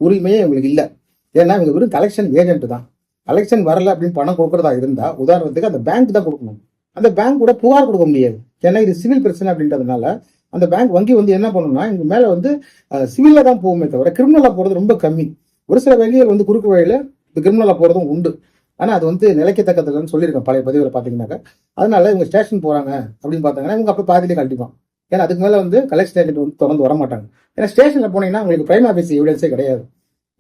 உரிமையே உங்களுக்கு இல்லை. ஏன்னா இவங்க வெறும் கலெக்ஷன் ஏஜென்ட் தான். கலெக்ஷன் வரல அப்படின்னு பணம் கொடுக்கறதா இருந்தா உதாரணத்துக்கு அந்த பேங்க் தான் கொடுக்கணும். அந்த பேங்க் கூட புகார் கொடுக்க முடியாது. ஏன்னா இது சிவில் பிரச்சனை அப்படின்றதுனால அந்த பேங்க் வங்கி வந்து என்ன பண்ணணும்னா இங்க மேல வந்து சிவில்ல தான் போகுமே தவிர கிரிமினலா போறது ரொம்ப கம்மி. ஒரு சில வங்கிகள் வந்து குறுக்கு வழியில கிரிமினலா போறதும் உண்டு. ஆனா அது வந்து நிலைக்கத்தக்கதுன்னு சொல்லியிருக்கேன் பழைய பதிவில் பாத்தீங்கன்னாக்கா. அதனால இவங்க ஸ்டேஷன் போறாங்க அப்படின்னு பார்த்தாங்கன்னா இவங்க அப்ப பாதியிலே கழட்டிப்பான். ஏன்னா அதுக்கு மேல வந்து கலெக்ஷன் ஏஜென்ட் வந்து தொடர்ந்து வர மாட்டாங்க. ஏன்னா ஸ்டேஷன்ல போனீங்கன்னா உங்களுக்கு பிரைம் ஆஃபீஸ் எவிடன்ஸே கிடையாது.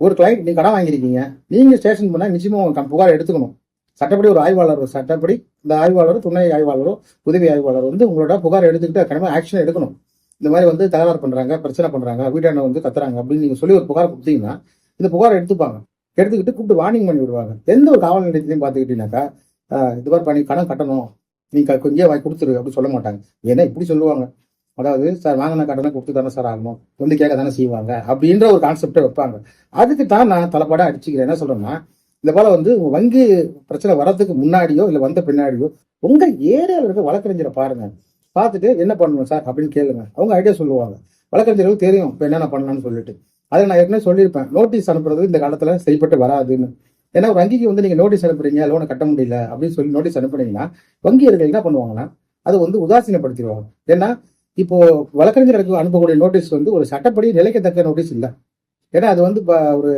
ஒரு கிளைண்ட் நீங்க கடன் வாங்கியிருக்கீங்க, நீங்க ஸ்டேஷன் போனா நிச்சயமா உங்க புகார் எடுத்துக்கணும். சட்டப்படி ஒரு ஆய்வாளர், சட்டப்படி இந்த ஆய்வாளர், துணை ஆய்வாளரோ, உதவி ஆய்வாளர் வந்து உங்களோட புகார் எடுத்துக்கிட்டு கடமை ஆக்ஷன் எடுக்கணும். இந்த மாதிரி வந்து தகராறு பண்றாங்க, பிரச்சனை பண்றாங்க, வீட்டாண்ட வந்து கத்துறாங்க அப்படின்னு நீங்க சொல்லி ஒரு புகார் கொடுத்தீங்கன்னா இந்த புகாரை எடுத்துப்பாங்க. எடுத்துக்கிட்டு கூப்பிட்டு வார்னிங் பண்ணி விடுவாங்க. எந்த ஒரு காவல் நிலையத்திலையும் பார்த்துக்கிட்டீங்கன்னாக்கா இது மாதிரி பண்ணி கடன் கட்டணும், நீங்க கொஞ்சம் வாங்கி கொடுத்துரு அப்படின்னு சொல்ல மாட்டாங்க. ஏன்னா இப்படி சொல்லுவாங்க, அதாவது சார் வாங்கின கடனை கொடுத்து தானே சார் ஆகணும், வந்து கேட்க தானே செய்வாங்க அப்படின்ற ஒரு கான்செப்டை வைப்பாங்க. அதுக்கு தான் நான் தலைப்பாடா அடிச்சுக்கிறேன். என்ன சொல்றேன்னா இந்த போல வந்து வங்கி பிரச்சனை வர்றதுக்கு முன்னாடியோ இல்லை வந்த பின்னாடியோ உங்க ஏரியாவில் இருக்க வழக்கறிஞரை பாருங்க, பார்த்துட்டு என்ன பண்ணணும் சார் அப்படின்னு கேளுங்க. அவங்க ஐடியா சொல்லுவாங்க. வழக்கறிஞர்களுக்கு தெரியும் இப்போ என்னென்ன பண்ணலாம்னு சொல்லிட்டு. அதை நான் ஏற்கனவே சொல்லியிருப்பேன், நோட்டீஸ் அனுப்புறது இந்த காலத்துல செய்யப்பட்டு வராதுன்னு. ஏன்னா வங்கிக்கு வந்து நீங்க நோட்டீஸ் அனுப்புறீங்க, லோனை கட்ட முடியல அப்படின்னு சொல்லி நோட்டீஸ் அனுப்புனீங்கன்னா வங்கியர்கள் என்ன பண்ணுவாங்கன்னா அது வந்து உதாசீனப்படுத்திடுவாங்க. ஏன்னா இப்போ வழக்கறிஞர்களுக்கு அனுப்பக்கூடிய நோட்டீஸ் வந்து ஒரு சட்டப்படி நிலைக்கத்தக்க நோட்டீஸ் இல்லை. ஏன்னா அது வந்து ஒரு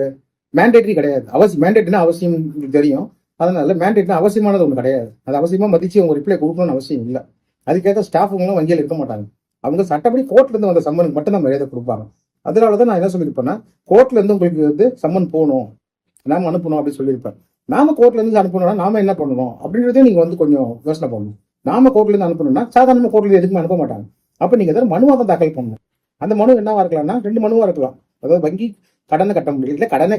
மேண்டேட்டரி கிடையாது. மேண்டேட்னா அவசியம் தெரியும். அதனால மேண்டேட்னா அவசியமானது ஒன்று கிடையாது. அது அவசியமா மதிச்சு அவங்க ரிப்ளை கொடுக்கணும்னு அவசியம் இல்லை. அதுக்கேற்ற ஸ்டாஃபுங்களும் வங்கியில் இருக்க மாட்டாங்க. அவங்க சட்டப்படி கோர்ட்ல இருந்து வந்த சம்மனுக்கு மட்டும் தான் மரியாதை கொடுப்பாங்க. அதனாலதான் நான் என்ன சொல்லியிருப்பேன்னா கோர்ட்ல இருந்து உங்களுக்கு வந்து சம்மன் போகணும், நாம அனுப்பணும் அப்படின்னு சொல்லியிருப்பேன். நாம கோர்ட்ல இருந்து அனுப்பணும்னா நாம என்ன பண்ணணும் அப்படின்றதே நீங்க வந்து கொஞ்சம் யோசனை பண்ணணும். நாம கோர்ட்ல இருந்து அனுப்பணும்னா சாதாரண கோர்ட்ல எதுக்குமே அனுப்ப மாட்டாங்க. அப்ப நீங்க ஏதாவது மனுவா தான் தாக்கல் பண்ணணும். அந்த மனு என்னவா இருக்கலாம்னா 2 மனுவா இருக்கலாம். அதாவது வங்கி கடனை கட்ட முடியல, கடனை